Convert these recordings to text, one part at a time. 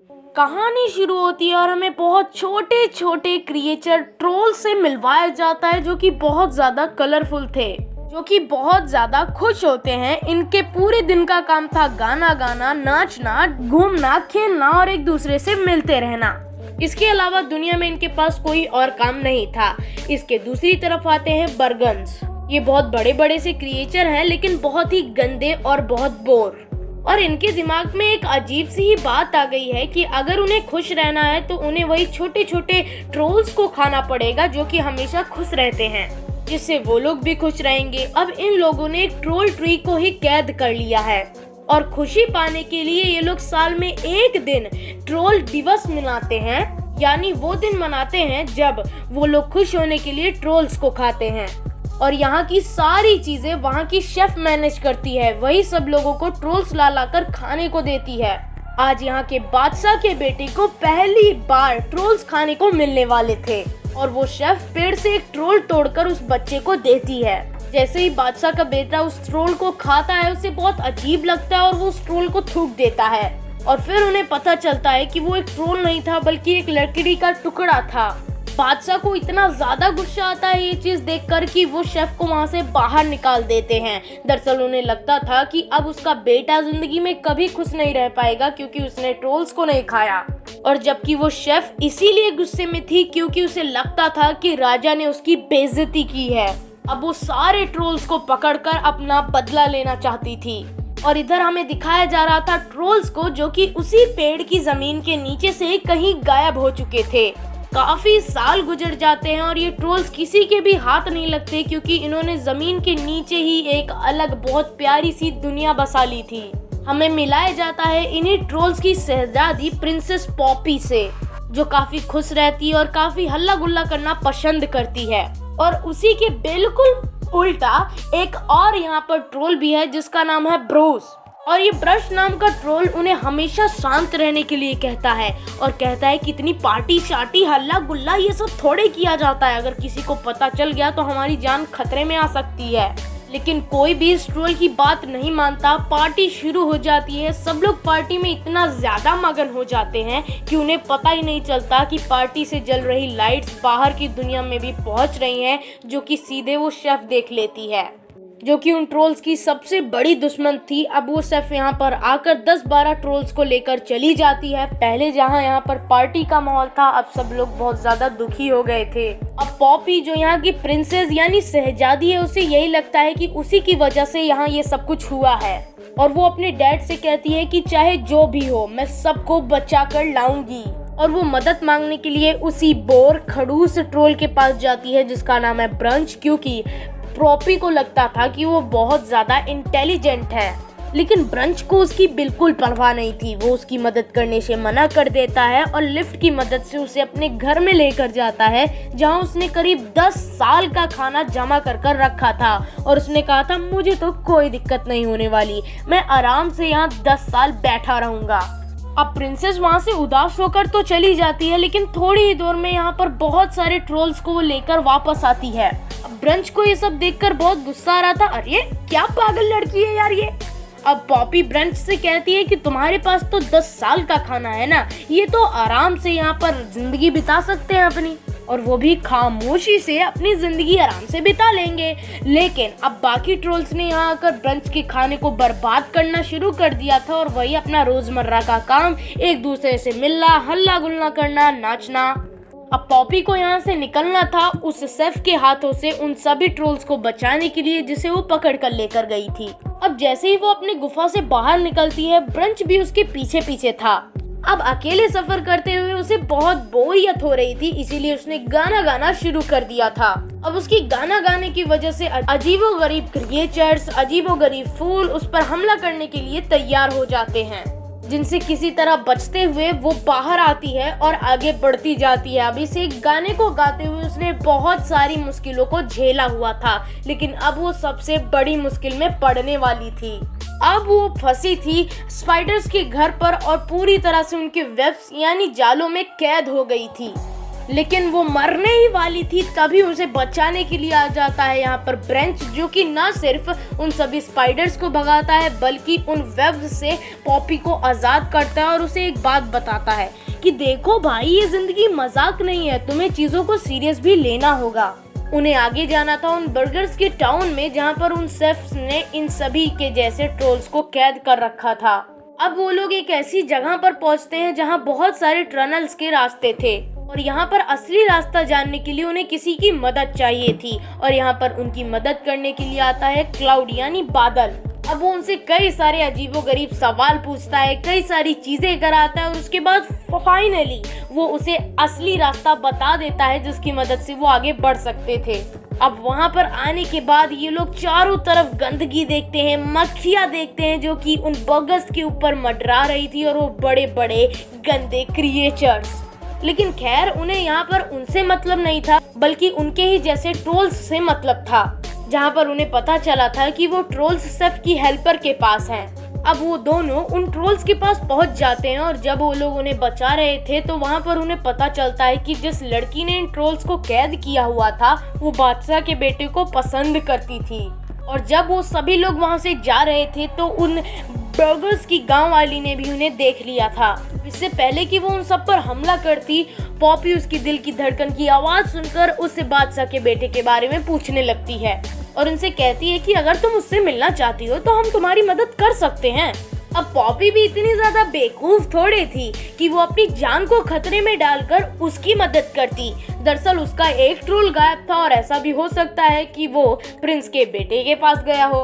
कहानी शुरू होती है और हमें बहुत छोटे छोटे क्रिएचर ट्रोल से मिलवाया जाता है जो कि बहुत ज़्यादा कलरफुल थे, जो कि बहुत ज़्यादा खुश होते हैं। इनके पूरे दिन का काम था गाना गाना, नाचना, घूमना, खेलना और एक दूसरे से मिलते रहना। इसके अलावा दुनिया में इनके पास कोई और काम नहीं था। इसके दूसरी तरफ आते हैं बर्गन्स। ये बहुत बड़े बड़े से क्रिएचर हैं, लेकिन बहुत ही गंदे और बहुत बोर। और इनके दिमाग में एक अजीब सी ही बात आ गई है कि अगर उन्हें खुश रहना है तो उन्हें वही छोटे छोटे ट्रोल्स को खाना पड़ेगा जो कि हमेशा खुश रहते हैं, जिससे वो लोग भी खुश रहेंगे। अब इन लोगों ने एक ट्रोल ट्री को ही कैद कर लिया है और खुशी पाने के लिए ये लोग साल में एक दिन ट्रोल दिवस मनाते हैं, यानी वो दिन मनाते हैं जब वो लोग खुश होने के लिए ट्रोल्स को खाते हैं। और यहाँ की सारी चीजें वहाँ की शेफ मैनेज करती है, वही सब लोगों को ट्रोल्स ला ला कर खाने को देती है। आज यहाँ के बादशाह के बेटे को पहली बार ट्रोल्स खाने को मिलने वाले थे और वो शेफ पेड़ से एक ट्रोल तोड़कर उस बच्चे को देती है। जैसे ही बादशाह का बेटा उस ट्रोल को खाता है, उसे बहुत अजीब लगता है और वो उस ट्रोल को थूक देता है। और फिर उन्हें पता चलता है कि वो एक ट्रोल नहीं था बल्कि एक लकड़ी का टुकड़ा था। बादशाह को इतना ज्यादा गुस्सा आता है ये चीज देखकर कि वो शेफ को वहाँ से बाहर निकाल देते हैं। दरअसल उन्हें लगता था कि अब उसका बेटा जिंदगी में कभी खुश नहीं रह पाएगा क्योंकि उसने ट्रोल्स को नहीं खाया। और जबकि वो शेफ इसीलिए गुस्से में थी क्योंकि उसे लगता था कि राजा ने उसकी बेइज्जती की है। अब वो सारे ट्रोल्स को पकड़कर अपना बदला लेना चाहती थी। और इधर हमें दिखाया जा रहा था ट्रोल्स को जो कि उसी पेड़ की जमीन के नीचे से कहीं गायब हो चुके थे। काफी साल गुजर जाते हैं और ये ट्रोल्स किसी के भी हाथ नहीं लगते क्योंकि इन्होंने जमीन के नीचे ही एक अलग बहुत प्यारी सी दुनिया बसा ली थी। हमें मिलाया जाता है इन्हीं ट्रोल्स की शहजादी प्रिंसेस पॉपी से, जो काफी खुश रहती है और काफी हल्ला गुल्ला करना पसंद करती है। और उसी के बिल्कुल उल्टा एक और यहाँ पर ट्रोल भी है जिसका नाम है ब्रूस। और ये ब्रश नाम का ट्रोल उन्हें हमेशा शांत रहने के लिए कहता है और कहता है कि इतनी पार्टी शार्टी हल्ला गुल्ला ये सब थोड़े किया जाता है, अगर किसी को पता चल गया तो हमारी जान खतरे में आ सकती है। लेकिन कोई भी इस ट्रोल की बात नहीं मानता। पार्टी शुरू हो जाती है। सब लोग पार्टी में इतना ज्यादा मगन हो जाते हैं कि उन्हें पता ही नहीं चलता कि पार्टी से जल रही लाइट्स बाहर की दुनिया में भी पहुंच रही हैं, जो कि सीधे वो शेफ देख लेती है, जो कि उन ट्रोल्स की सबसे बड़ी दुश्मन थी। अब वो शेफ यहाँ पर आकर 10-12 ट्रोल्स को लेकर चली जाती है। पहले जहाँ यहाँ पर पार्टी का माहौल था, अब सब लोग बहुत ज्यादा दुखी हो गए थे। अब पॉपी जो यहाँ की प्रिंसेस यानी शहजादी है, उसे यही लगता है कि उसी की वजह से यहाँ ये सब कुछ हुआ है। और वो अपने डैड से कहती है कि चाहे जो भी हो मैं सबको बचा कर लाऊंगी। और वो मदद मांगने के लिए उसी बोर खड़ूस ट्रोल के पास जाती है जिसका नाम है ब्रंच, क्योंकि पॉपी को लगता था कि वो बहुत ज्यादा इंटेलिजेंट है। लेकिन ब्रंच को उसकी बिल्कुल परवाह नहीं थी। वो उसकी मदद करने से मना कर देता है और लिफ्ट की मदद से उसे अपने घर में लेकर जाता है, जहां उसने करीब 10 साल का खाना जमा कर कर रखा था। और उसने कहा था मुझे तो कोई दिक्कत नहीं होने वाली, मैं आराम से यहाँ 10 साल बैठा रहूंगा। अब प्रिंसेस वहाँ से उदास होकर तो चली जाती है, लेकिन थोड़ी ही दूर में यहाँ पर बहुत सारे ट्रोल्स को वो लेकर वापस आती है। अब ब्रंच को ये सब देखकर बहुत गुस्सा आ रहा था। अरे क्या पागल लड़की है यार ये। अब पॉपी ब्रंच से कहती है कि तुम्हारे पास तो 10 साल का खाना है ना, ये तो आराम से यहाँ पर जिंदगी बिता सकते हैं अपनी, और वो भी खामोशी से अपनी जिंदगी आराम से बिता लेंगे। लेकिन अब बाकी ट्रोल्स ने यहाँ आकर ब्रंच के खाने को बर्बाद करना शुरू कर दिया था और वही अपना रोजमर्रा का काम, एक दूसरे से मिलना, हल्ला गुल्ला करना, नाचना। अब पॉपी को यहाँ से निकलना था उस शेफ के हाथों से उन सभी ट्रोल्स को बचाने के लिए जिसे वो पकड़ कर लेकर गई थी। अब जैसे ही वो अपनी गुफा से बाहर निकलती है, ब्रंच भी उसके पीछे पीछे था। अब अकेले सफर करते हुए उसे बहुत बोरियत हो रही थी, इसीलिए उसने गाना गाना शुरू कर दिया था। अब उसकी गाना गाने की वजह से अजीबोगरीब क्रिएचर्स, अजीबोगरीब फूल उस पर हमला करने के लिए तैयार हो जाते हैं, जिनसे किसी तरह बचते हुए वो बाहर आती है और आगे बढ़ती जाती है। अब इस एक गाने को गाते हुए उसने बहुत सारी मुश्किलों को झेला हुआ था, लेकिन अब वो सबसे बड़ी मुश्किल में पड़ने वाली थी। अब वो फंसी थी स्पाइडर्स के घर पर और पूरी तरह से उनके वेब्स यानी जालों में कैद हो गई थी। लेकिन वो मरने ही वाली थी तभी उसे बचाने के लिए आ जाता है यहाँ पर ब्रेंच, जो कि न सिर्फ उन सभी स्पाइडर्स को भगाता है बल्कि उन वेब्स से पॉपी को आज़ाद करता है और उसे एक बात बताता है कि देखो भाई, ये जिंदगी मजाक नहीं है, तुम्हें चीज़ों को सीरियस भी लेना होगा। उन्हें आगे जाना था उन बर्गर्स के टाउन में जहाँ पर उन शेफ्स ने इन सभी के जैसे ट्रोल्स को कैद कर रखा था। अब वो लोग एक ऐसी जगह पर पहुँचते हैं जहाँ बहुत सारे टनल्स के रास्ते थे और यहाँ पर असली रास्ता जानने के लिए उन्हें किसी की मदद चाहिए थी और यहाँ पर उनकी मदद करने के लिए आता है क्लाउड यानी बादल। अब वो उनसे कई सारे अजीबोगरीब सवाल पूछता है, कई सारी चीजें कराता है और उसके बाद फाइनली वो उसे असली रास्ता बता देता है जिसकी मदद से वो आगे बढ़ सकते थे। अब वहाँ पर आने के बाद ये लोग चारों तरफ गंदगी देखते हैं, मक्खियाँ देखते हैं जो कि उन बर्गर्स के ऊपर मंडरा रही थी और वो बड़े बड़े गंदे क्रिएचर्स। लेकिन खैर उन्हें यहाँ पर उनसे मतलब नहीं था बल्कि उनके ही जैसे ट्रोल्स से मतलब था, जहाँ पर उन्हें पता चला था कि वो ट्रोल्स शेफ की हेल्पर के पास हैं। अब वो दोनों उन ट्रोल्स के पास पहुंच जाते हैं और जब वो लोग उन्हें बचा रहे थे तो वहाँ पर उन्हें पता चलता है कि जिस लड़की ने इन ट्रोल्स को कैद किया हुआ था वो बादशाह के बेटे को पसंद करती थी। और जब वो सभी लोग वहाँ से जा रहे थे तो उन बर्गर्स की गांव वाली ने भी उन्हें देख लिया था। इससे पहले कि वो उन सब पर हमला करती, पॉपी उसकी दिल की धड़कन की आवाज सुनकर उससे बादशाह के बेटे के बारे में पूछने लगती है और उनसे कहती है कि अगर तुम उससे मिलना चाहती हो तो हम तुम्हारी मदद कर सकते हैं। अब पॉपी भी इतनी ज्यादा बेवकूफ थोड़े थी कि वो अपनी जान को खतरे में डालकर उसकी मदद करती। दरअसल उसका एक ट्रोल गायब था और ऐसा भी हो सकता है कि वो प्रिंस के बेटे के पास गया हो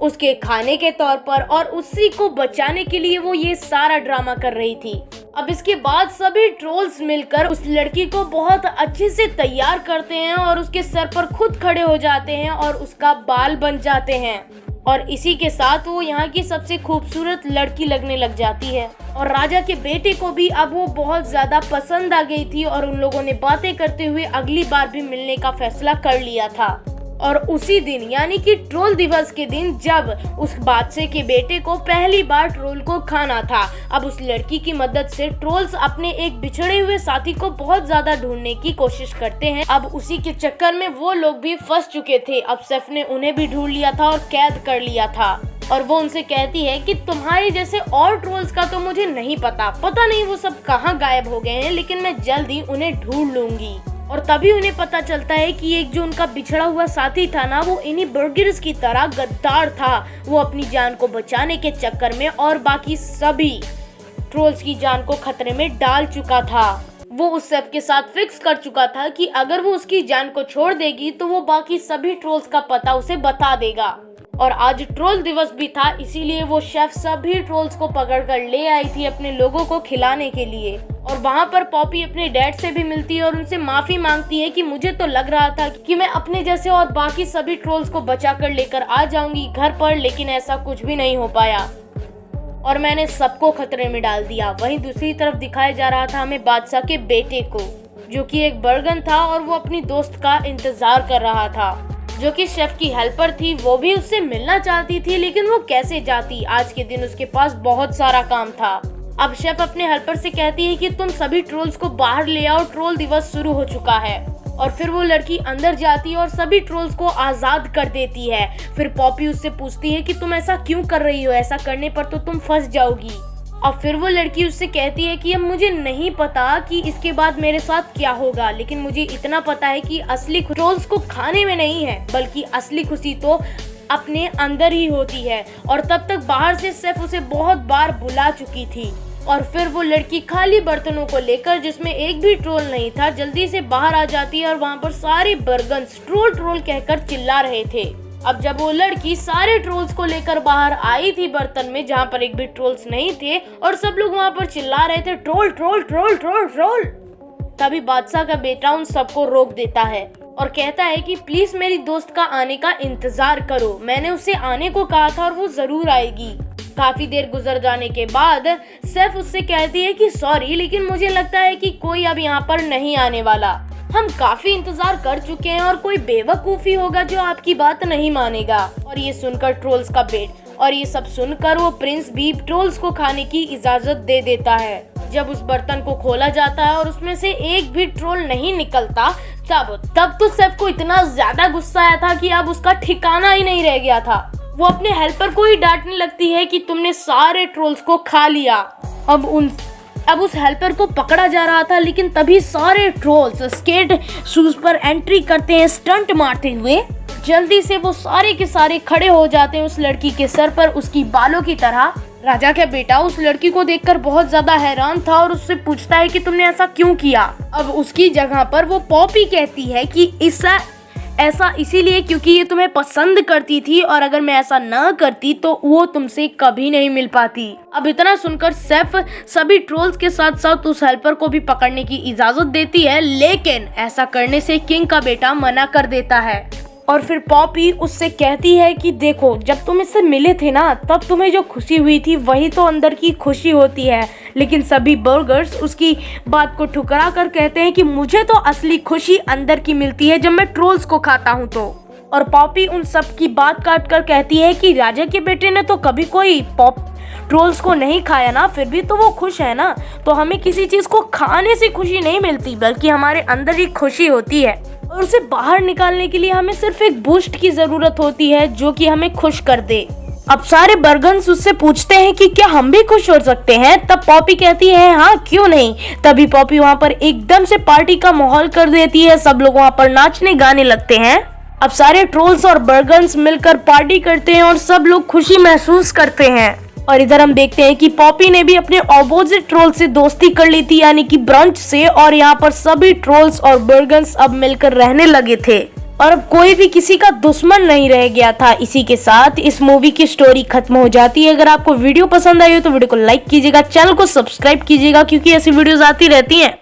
उसके खाने के तौर पर और उसी को बचाने के लिए वो ये सारा ड्रामा कर रही थी। अब इसके बाद सभी ट्रोल्स मिलकर उस लड़की को बहुत अच्छे से तैयार करते हैं और उसके सर पर खुद खड़े हो जाते हैं और उसका बाल बन जाते हैं और इसी के साथ वो यहाँ की सबसे खूबसूरत लड़की लगने लग जाती है। और राजा के बेटे को भी अब वो बहुत ज्यादा पसंद आ गई थी और उन लोगों ने बातें करते हुए अगली बार भी मिलने का फैसला कर लिया था। और उसी दिन यानी कि ट्रोल दिवस के दिन जब उस बादशाह के बेटे को पहली बार ट्रोल को खाना था, अब उस लड़की की मदद से ट्रोल्स अपने एक बिछड़े हुए साथी को बहुत ज्यादा ढूंढने की कोशिश करते हैं। अब उसी के चक्कर में वो लोग भी फंस चुके थे। अब शेफ ने उन्हें भी ढूंढ लिया था और कैद कर लिया था और वो उनसे कहती है कि तुम्हारे जैसे और ट्रोल्स का तो मुझे नहीं पता नहीं वो सब कहाँ गायब हो गए हैं, लेकिन मैं जल्द ही उन्हें ढूंढ लूंगी। और तभी उन्हें पता चलता है कि एक जो उनका बिछड़ा हुआ साथी था ना, वो इन्हीं बर्गर्स की तरह गद्दार था। वो अपनी जान को बचाने के चक्कर में और बाकी सभी ट्रोल्स की जान को खतरे में डाल चुका था। वो उस शेफ के साथ फिक्स कर चुका था कि अगर वो उसकी जान को छोड़ देगी तो वो बाकी सभी ट्रोल्स का पता उसे बता देगा। और आज ट्रोल दिवस भी था, इसीलिए वो शेफ सभी ट्रोल्स को पकड़कर ले आई थी अपने लोगों को खिलाने के लिए। और वहाँ पर पॉपी अपने डैड से भी मिलती है और उनसे माफी मांगती है कि मुझे तो लग रहा था कि मैं अपने जैसे और बाकी सभी ट्रोल्स को बचाकर लेकर आ जाऊंगी घर पर, लेकिन ऐसा कुछ भी नहीं हो पाया और मैंने सबको खतरे में डाल दिया। वहीं दूसरी तरफ दिखाया जा रहा था हमें बादशाह के बेटे को, जो कि एक बर्गन था और वो अपनी दोस्त का इंतजार कर रहा था जो कि शेफ की हेल्पर थी। वो भी उससे मिलना चाहती थी लेकिन वो कैसे जाती, आज के दिन उसके पास बहुत सारा काम था। अब शेफ अपने हेल्पर से कहती है कि तुम सभी ट्रोल्स को बाहर ले आओ, ट्रोल दिवस शुरू हो चुका है। और फिर वो लड़की अंदर जाती है और सभी ट्रोल्स को आजाद कर देती है। फिर पॉपी उससे पूछती है कि तुम ऐसा क्यों कर रही हो, ऐसा करने पर तो तुम फंस जाओगी। और फिर वो लड़की उससे कहती है कि अब मुझे नहीं पता कि इसके बाद मेरे साथ क्या होगा, लेकिन मुझे इतना पता है कि असली ट्रोल्स को खाने में नहीं है बल्कि असली खुशी तो अपने अंदर ही होती है। और तब तक बाहर से शेफ उसे बहुत बार बुला चुकी थी। और फिर वो लड़की खाली बर्तनों को लेकर, जिसमें एक भी ट्रोल नहीं था, जल्दी से बाहर आ जाती है और वहाँ पर सारे बर्गन्स ट्रोल ट्रोल कहकर चिल्ला रहे थे। अब जब वो लड़की सारे ट्रोल्स को लेकर बाहर आई थी बर्तन में, जहाँ पर एक भी ट्रोल्स नहीं थे और सब लोग वहाँ पर चिल्ला रहे थे troll troll troll troll troll, तभी बादशाह का बेटा उन सबको रोक देता है और कहता है कि प्लीज मेरी दोस्त का आने का इंतजार करो, मैंने उसे आने को कहा था और वो जरूर आएगी। काफी देर गुजर जाने के बाद शेफ उससे कहती है कि सॉरी, लेकिन मुझे लगता है कि कोई अब यहाँ पर नहीं आने वाला। हम काफी इंतजार कर चुके हैं और कोई बेवकूफी होगा जो आपकी बात नहीं मानेगा। और ये सुनकर ट्रोल्स का बेट और ये सब सुनकर वो प्रिंस भी ट्रोल्स को खाने की इजाजत दे देता है। जब उस बर्तन को खोला जाता है और उसमें से एक भी ट्रोल नहीं निकलता, तब तो सेफ को इतना ज्यादा गुस्सा आया था कि अब उसका ठिकाना ही नहीं रह गया था। वो अपने हेल्पर को ही डांटने लगती है कि तुमने सारे ट्रोल्स को खा लिया। अब उस हेल्पर को पकड़ा जा रहा था, लेकिन तभी सारे ट्रोल्स स्केट शूज पर एंट्री करते हैं स्टंट मारते हुए। जल्दी से वो सारे के सारे खड़े हो जाते हैं उस लड़की के सर पर, उसकी बालों की तरह। राजा का बेटा उस लड़की को देखकर बहुत ज्यादा हैरान था और उससे पूछता है कि तुमने ऐसा क्यों किया। अब उसकी जगह पर वो पॉपी कहती है कि ऐसा इसीलिए क्योंकि ये तुम्हें पसंद करती थी और अगर मैं ऐसा न करती तो वो तुमसे कभी नहीं मिल पाती। अब इतना सुनकर सेफ सभी ट्रोल्स के साथ साथ उस हेल्पर को भी पकड़ने की इजाजत देती है, लेकिन ऐसा करने से किंग का बेटा मना कर देता है। और फिर पॉपी उससे कहती है कि देखो, जब तुम इससे मिले थे ना, तब तुम्हें जो खुशी हुई थी वही तो अंदर की खुशी होती है। लेकिन सभी बर्गर्स उसकी बात को ठुकरा कर कहते हैं कि मुझे तो असली खुशी अंदर की मिलती है जब मैं ट्रोल्स को खाता हूँ तो। और पॉपी उन सब की बात काट कर कहती है कि राजा के बेटे ने तो कभी कोई ट्रोल्स को नहीं खाया ना, फिर भी तो वो खुश है ना। तो हमें किसी चीज को खाने से खुशी नहीं मिलती, बल्कि हमारे अंदर ही खुशी होती है। और उसे बाहर निकालने के लिए हमें सिर्फ एक बूस्ट की जरूरत होती है जो कि हमें खुश कर दे। अब सारे बर्गन्स उससे पूछते हैं कि क्या हम भी खुश हो सकते हैं। तब पॉपी कहती है हाँ क्यों नहीं। तभी पॉपी वहाँ पर एकदम से पार्टी का माहौल कर देती है, सब लोग वहाँ पर नाचने गाने लगते हैं। अब सारे ट्रोल्स और बर्गन्स मिलकर पार्टी करते हैं और सब लोग खुशी महसूस करते हैं। और इधर हम देखते हैं कि पॉपी ने भी अपने ऑपोजिट ट्रोल से दोस्ती कर ली थी, यानी कि ब्रंच से, और यहाँ पर सभी ट्रोल्स और बर्गन्स अब मिलकर रहने लगे थे और अब कोई भी किसी का दुश्मन नहीं रह गया था। इसी के साथ इस मूवी की स्टोरी खत्म हो जाती है। अगर आपको वीडियो पसंद आई हो तो वीडियो को लाइक कीजिएगा, चैनल को सब्सक्राइब कीजिएगा, क्योंकि ऐसी वीडियोस आती रहती हैं।